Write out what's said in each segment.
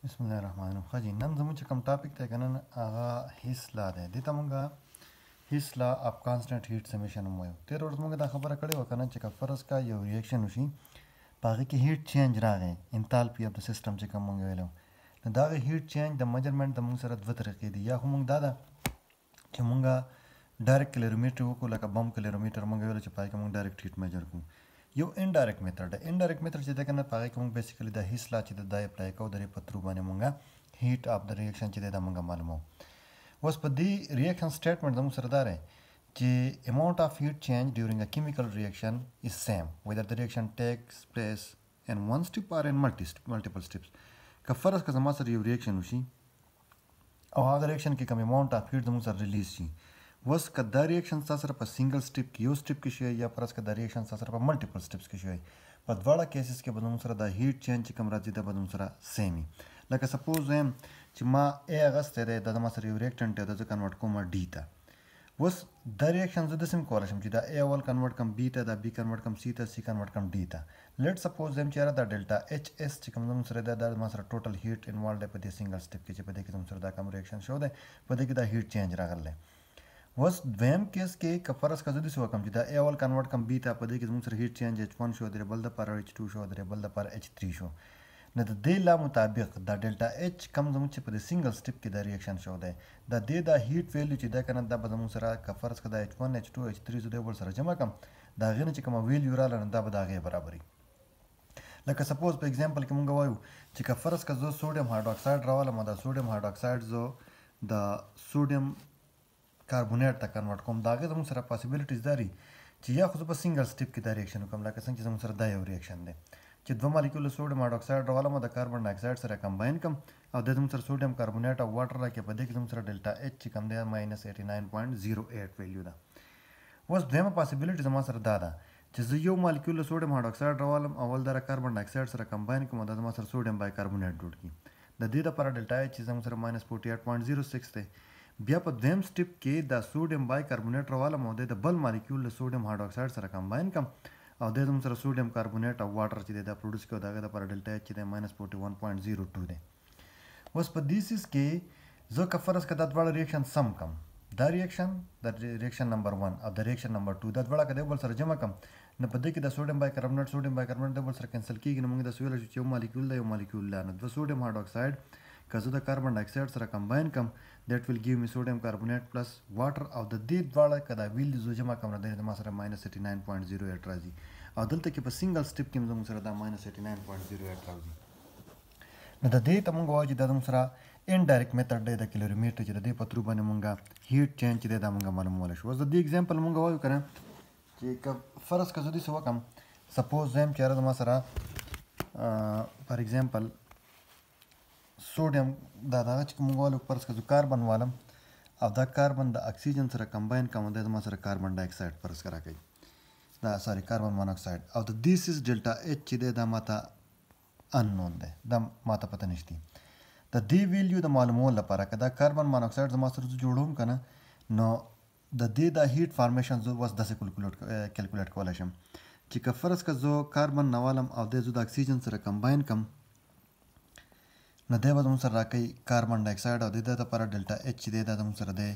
बिस्मिल्लाहिर्रहमानिर्रहीम। जी नन ज़मून कम टॉपिक थे कन आगा हिस ला दे दिता मंगा हिस ला अब कांस्टेंट हीट समेशन मोयो तेर और मंगा दा खबर कड़े वकन चका फरस का यो रिएक्शन उशी बाकी की हीट चेंज रागे इंथैल्पी ऑफ द सिस्टम चका मंगा वेलो दा heat change the measurement the मंग सर द्व तरीके दी या मंग दादा कि मंगा डायरेक्ट कैलोरीमीटर को लका बम कैलोरीमीटर मंगा वेलो चपाई का मंग डायरेक्ट हीट मेजर को यो इनडायरेक्ट मेथड है इनडायरेक्ट मेथड चिते कन पागे कि मंग बेसिकली द हिस ला चिते दा अप्लाई को दरे पत्रू बने मंगा heat of the reaction चिते दा मंगा मालूम हो was पर दी reaction statement दम सरदार है कि amount of heat change during a chemical reaction is same whether the reaction takes place in one step or in multiple steps का फर्क का जमा सर ये reaction उसी और अगर reaction की कम amount of heat दम सर release ची was का दा reaction सासर पर single step की यो step की शे या परस का दा reaction सासर पर multiple steps की शे पर द्वारा cases के बदलूं सर दा heat change कम राजी दा बदलूं sir same he like suppose چې ما A اغسته ده د ما سره یو ریاکټنټ ده ځکه کنورټ کوم D ته اوس دا ریاکشن زه داسې کولی شم چې دا A اول کنورټ کم B ته دا B کنورټ کم C ته C کنورټ کم D ته لیټ سپوز هم چې دا ډلټا HS چې کوم زموږ سره ده دا ما سره ټوټل هیټ انوالو دی په دې سنګل سټپ کې چې په دې کې زموږ سره دا کوم ریاکشن شو دی په دې کې دا هیټ چینج راغلی اوس دویم کیس کې که فرض که زه داسې وکړم چې دا A اول کنورټ کم B ته په دې کې زموږ سره هیټ چینج H1 شو درې بل دپاره H2 شو درې بل دپاره H3 شو نه د دې لا مطابق دا ډلټا H کم زموږ چې په دې سنګل سټپ کې دا ریاکشن شو دی دا دې دا هیټ ویلیو چې دا کنه دا به زموږ سره که فرض که دا H1 H2 H3 زه بل سره جمع کړم د هغې نه چې کومه ویلیو راغله نو دا به د هغې برابري لکه سپوز په اگزامپل کې مونږ وایو چې که فرض که زه سوډیم هایدروکساید راولم دا سوډیم هایدروکساید زه د سوډیم کاربونیټ ته کنورټ کوم د هغې زموږ سره پاسبلیټیز دا دي چې یا خو زه په سنګل سټپ کې دا ریاکشن وکړم لکه څنګه چې زموږ سره دا یو ریاکشن دی چې دوه مالیکول سوډیم هایدروکساید راولم د کاربن ډای اکساید سره کمباین کم او د زموږ سره سوډیم کاربونیټ او واټر راکړي په دې کې زموږ سره ډلټا H چې کم دی -89.08 ویلیو ده اوس دویمه پاسبلیټي زما سره دا ده چې زه یو مالیکول سوډیم هایدروکساید راولم اول دا کاربن ډای اکساید سره کمباین کوم دا زما سره سوډیم بای کاربونیټ جوړ کړي د دې لپاره ډلټا H چې زموږ سره -48.06 دی بیا په دویم سټپ کې دا سوډیم بای کاربونیټ راولم او د بل مالیکول سوډیم هایدروکساید سره کمباین کم او د زموږ سره سوډیم کاربونیټ او واټر چې دی دا پروډوس کوي د هغې دپاره ډلټا H چې دی -41.02 دی اوس په دې سیز کې زه که فرض که دا دواړه ریاکشن سم کم دا ریاکشن نمبر 1 او د ریاکشن نمبر 2 دا دواړه که د بل سره جمع کم نو په دې کې د سوډیم بای کاربونیټ د بل سره کینسل کېږي نو موږ داسې ویلی شو چې یو مالیکول دی یو مالیکول دی نو دوه سوډیم هایدروکساید که زه د کاربن ډای اکساید سره کمباین کم دیٹ ویل ګیو می سوډیم کاربونیټ پلس واټر او د دې دواړه که دا ویل زه جمع کړم نو د ما سره -89.08 راځي او دلته کې په سنګل سټپ کې زموږ سره دا -89.08 راځي نو د دې ته موږ وایو چې دا زموږ سره انډایرکټ میتھډ دی د کیلوریمیټر چې د دې په تھرو باندې موږ هیټ چینج چې دی دا موږ معلومولی شو اوس د دې اگزامپل موږ وایو که نه چې که فرض که زه داسې وکړم سپوز وایم چې یاره زما سره فار اگزامپل سوډیم دا دغه چې موږ والو فرض که زه کاربن والم او دا کاربن د اکسیجن سره کمباین کوم دی زما سره کاربن ډای اکساید فرض که راکوي دا سوري کاربن مونوکساید او د دې سیز ډلټا H چې دی دا ماته اننون دی دا ماته پته نشتی د دې ویلیو د معلومولو لپاره که دا کاربن مونوکساید زما سره زه جوړوم که نه نو د دې دا هیټ فارمیشن زه اوس داسې کیلکولیټ کولی شم چې که فرض که زه کاربن نوالم او دی زه د اکسیجن سره کمباین کم نو دی به زموږ سره راکوي کاربن ډای اکساید او د دې دپاره ډلټا H چې دی دا زموږ سره دی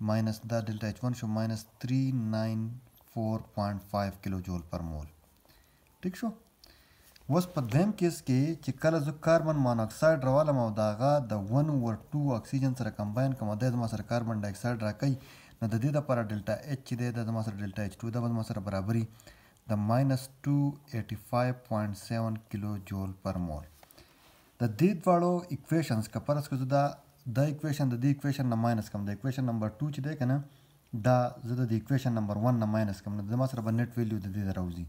ماینس دا ډلټا H1 شو -394.5 کیلو جول پر مول ټیک شو اوس په دویم کیس کې چې کله زه کاربن مونوکساید راولم او د هغه د 1/2 اکسیجن سره کمباین کوم دی زما سره کاربن ډای اکساید راکوي نو د دې دپاره ډلټا H چې دی دا زما سره ډلټا H2 دا به زما سره برابري د -285.7 کیلو جول پر مول د دې دواړو اکویشنز که فرض که زه دا اکویشن د دې اکویشن نه ماینس کم د اکویشن نمبر 2 چې دی که نه دا زه د اکویشن نمبر 1 نه ماینس کم نو زما سره به نیټ ویلیو د دې راوځي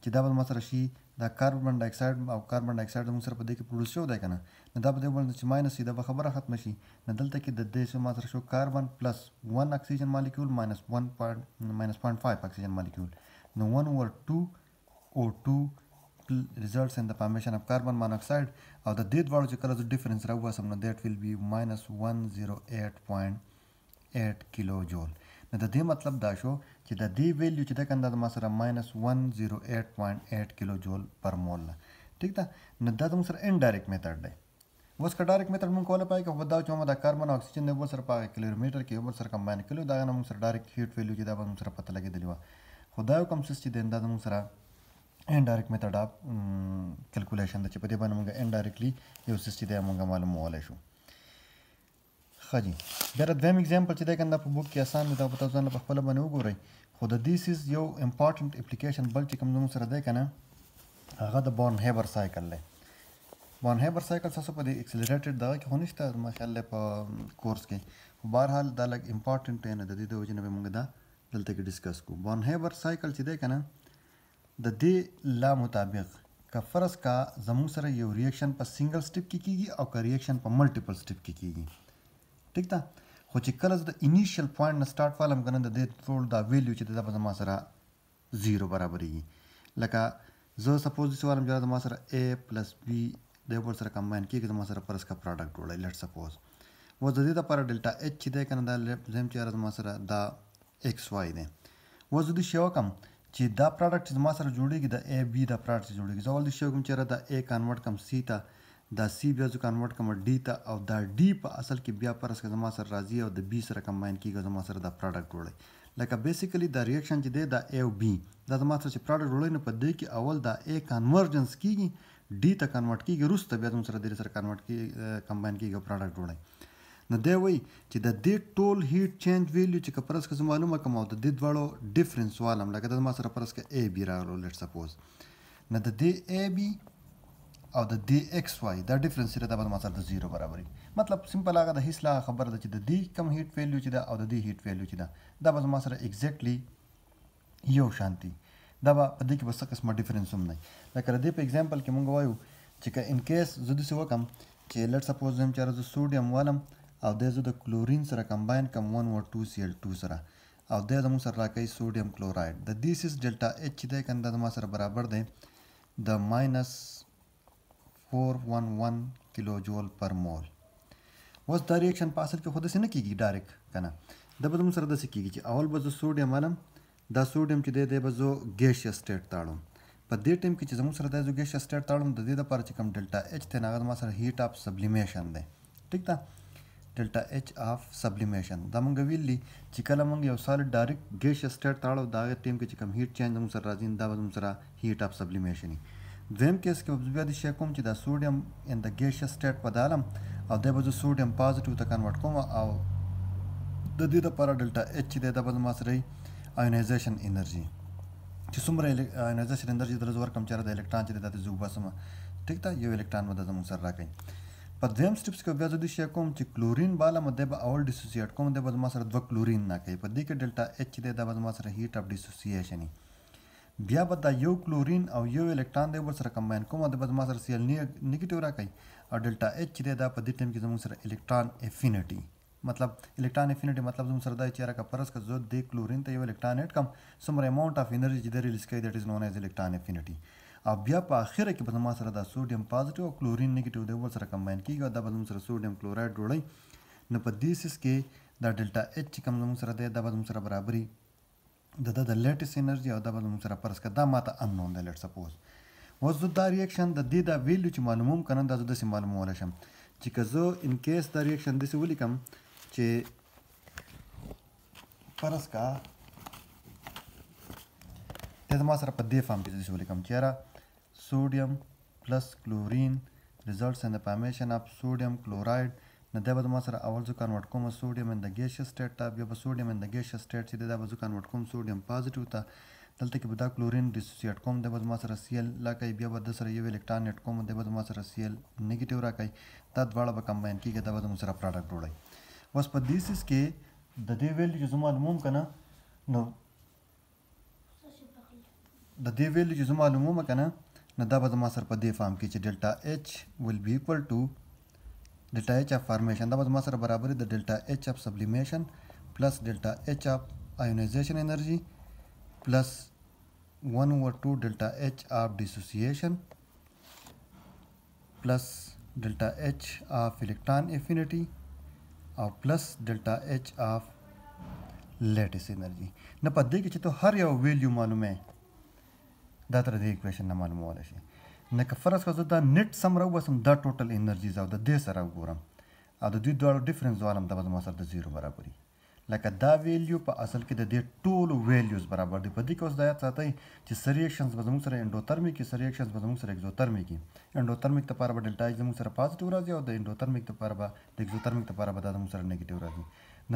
چې دا به زما سره شي دا کاربن ډای اکساید او کاربن ډای اکساید زموږ سره په دې کې پروډوس شوی دی که نه نو دا به دې باندې چې ماینس شي دا به خبره ختمه شي نو دلته کې د دې زما سره شو کاربن پلس 1 اکسیجن مالیکول -0.5 اکسیجن مالیکول نو 1/2 O2 results in the formation of carbon monoxide او د دې دواړو چې کله زه ډیفرنس راوباسم نو دیٹ ویل بي -108.8 کیلو جول نو د دې مطلب دا شو چې د دې ویلیو چې ده کنه دا ما سره -108.8 کیلو جول پر مول ده ټیک ده نو دا زموږ سره انډایرکټ میتھډ دی वस का डायरेक्ट मेथड मुंग कोला पाए कि बदाव चोमा दा कार्बन ऑक्सीजन दे बोल सर पाए किलोमीटर के बोल सर कंबाइन किलो दा मुंग सर डायरेक्ट हीट वैल्यू जिदा मुंग सर पता लगे दिलवा खुदायो कम सिस्टी देंदा मुंग sir indirect method of calculation the चिपदे बन मुंग इनडायरेक्टली यो सिस्टी दे मुंग मालूम वाले शो खजी बेरा द्वेम एग्जांपल च दे कंदा बुक के आसान दा पता जन पखपल बने उगोरै खुद this is yo important application बल च कम मुंग सर दे कना आगा द बॉर्न हेबर साइकिल ले बॉर्न हेबर साइकिल ससो पदे एक्सेलरेटेड दा कि होनिस्ता माशाल्लाह प कोर्स के बहरहाल दा लग इंपॉर्टेंट है न द दे वजन मुंग दा दलते के डिस्कस को बॉर्न हेबर साइकिल च दे कना द दे ला मुताबिक का फर्ज का जमू सर यो रिएक्शन पर सिंगल स्टेप की और का रिएक्शन पर मल्टीपल स्टेप की ठीक था हो चिकल द इनिशियल पॉइंट न स्टार्ट वाला हम कन दे थोड़ द वैल्यू च द जमा सर 0 बराबर ही लका जो सपोज दिस वाला जरा जमा सर a + b दे बोल सर कंबाइन की जमा सर पर इसका प्रोडक्ट रोड़ा लेट सपोज वो जदी द पर डेल्टा h दे कन द जेम चार जमा सर द xy दे वो जदी शेव कम ची द प्रोडक्ट जमा सर जोड़ेगी the a b the product जोड़ेगी जो वाली शेव कम चार द a कन्वर्ट कम c ता द सी बिया जो कन्वर्ट कम डी ता और द डी पर असल की बिया पर इसका जमा सर राजी और द बी सर कंबाइन की जमा सर द प्रोडक्ट रोड़े लाइक बेसिकली द रिएक्शन च दे द ए और बी द जमा सर प्रोडक्ट रोड़े न पर दे कि अवल द ए कन्वर्जेंस की डी तक कन्वर्ट की रुस तब तुम सर दे सर कन्वर्ट की कंबाइन की प्रोडक्ट रोड़े न दे वही च the they toll heat change value च परस का मालूम कमाओ द दे वालो डिफरेंस वाला लाइक द जमा सर परस का ए बी रो लेट सपोज न द दे ए बी और द डी एक्स वाई द डिफरेंस रहता है मतलब 0 बराबरी मतलब सिंपल आगा द हिस्ला खबर the the the come heat value चिदा और द दी हीट वैल्यू चिदा द बस मासरा एग्जैक्टली यो शांति दबा पदी की बस कसम डिफरेंस हम नहीं लेकिन द एग्जांपल के मंगो वायु चिका इन केस जदी से वकम चे लेट सपोज हम चार द सोडियम वालम और दे द क्लोरीन सरा कंबाइन कम 1 और 2 Cl2 सरा और दे हम सर राकई sodium chloride the this is delta H दे कंदा मासरा बराबर दे द -411 किलो जूल पर मोल वस द रिएक्शन पासल के खुद से न की डायरेक्ट कना दब तुम सर दस की अवल बजो सोडियम आलम द सोडियम च दे बजो गैसियस स्टेट ताड़म पर दे टाइम की चीज़ सर दे जो गैसियस स्टेट ताड़म द दे पर चिकम डेल्टा H थे नागद मा सर हीट ऑफ सब्लिमेशन दे ठीक था delta H of sublimation the मंग विल्ली चिकला मंग यो सॉलिड डायरेक्ट गैसियस स्टेट ताड़ो द टाइम के चिकम हीट चेंज तुम सर राजिन द तुम सर हीट ऑफ सब्लिमेशन द्वेम केस के वजह शेकुम च the sodium in the gaseous state पदालम और दे बजो सोडियम पॉजिटिव तक कन्वर्ट कोम और द दे द पर डेल्टा H दे द बदमास रही आयोनाइजेशन एनर्जी जिसुमरे आयोनाइजेशन एनर्जी द जोर कम चार द इलेक्ट्रॉन च द जुबा सम ठीक था यो इलेक्ट्रॉन मदद हम सर राकई पर द्वेम स्टेप्स के वजह शेकुम च क्लोरीन बाला मदे ब ऑल डिसोसिएट कोम दे बदमास द क्लोरीन ना कई पर दी के डेल्टा H दे द बदमास हीट ऑफ डिसोसिएशन बिया बदा यो क्लोरीन और यो इलेक्ट्रॉन दे बोल सर कंबाइन को मद बदमा सर Cl नेगेटिव रखई और डेल्टा H दे दा पदी टाइम की जमू सर इलेक्ट्रॉन एफिनिटी मतलब इलेक्ट्रॉन एफिनिटी मतलब तुम सर दा चेहरा का परस का जो दे क्लोरीन तो यो electron at come some amount of energy जिधर रिलीज कई that is known as electron affinity अब बिया पा आखिर के बदमा सर दा सोडियम पॉजिटिव और क्लोरीन नेगेटिव दे बोल सर कंबाइन की दा बदम सर सोडियम क्लोराइड रोड़ई न पदीस इसके द डेल्टा H कम जमू सर दे दा बदम सर बराबरी द लेटेस्ट एनर्जी और दबल मुसरा परस का दा माता अननोन द लेट सपोज वस the reaction the the the value च मालूम करन द द से मालूम वाला शम चिकजो in case the reaction this will come चे परस का ते मासरा पदे form this will come Chera sodium plus chlorine results in the formation of sodium chloride न दे बद मासरा अवल जो कन्वर्ट कोम sodium in the gaseous state ता बे sodium in the gaseous state से दे बज कन्वर्ट कोम सोडियम पॉजिटिव ता दलते के बदा क्लोरीन डिसोसिएट कोम दे बद मासरा Cl ला कई बे बद सर ये इलेक्ट्रॉन नेट कोम दे बद मासरा Cl नेगेटिव रा कई ता द्वाड़ा ब कंबाइन की के दे बद मासरा प्रोडक्ट रोड़ई बस पर दिस इज के द दे वैल्यू जो मालूम कना नो द दे वैल्यू जो मालूम कना न दा बद मासरा पदे फॉर्म की delta H will be equal to delta H of formation दा मासरा बराबर है the delta H of sublimation plus delta H of ionisation energy plus 1/2 delta H of dissociation plus delta H of electron affinity और plus delta H of lattice energy न पदे के तो हर या वैल्यू मालूम है दातर दे इक्वेशन न मालूम वाला शे لکه فرض کړه زه دا نت سم راوباسم دا ټوټل انرژیز او د دې سره وګورم او د دوی دواړو ډیفرنس والم دا به زما سره د زیرو برابر وي. لکه دا ویلیو په اصل کې د دې ټولو ویلیوز برابر دي. په دې کې اوس دا یاد ساتئ چې سر ریاکشنز به زموږ سره انډوترمیک وي، سر ریاکشنز به زموږ سره اکزوترمیک وي. انډوترمیک لپاره به ډلټا ایچ زموږ سره پازیټیو راځي او د انډوترمیک لپاره به د اکزوترمیک لپاره به دا زموږ سره نیګیټیو راځي.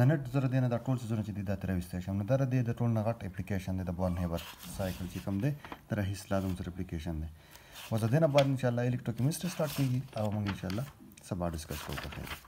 د نت زره دی نه دا ټول څیزونه چې دي دا ترې راویستی شم. نو دا د دې د ټول نه غټ اپلیکیشن دی د بورن هیبر سایکل چې کوم دی د هیس لا زموږ سره اپلیکیشن دی. اوس د دې نه بعد انشاءالله الکتروکیمسټري سټارټ کېږي او موږ انشاءالله سبا ډسکس کوو.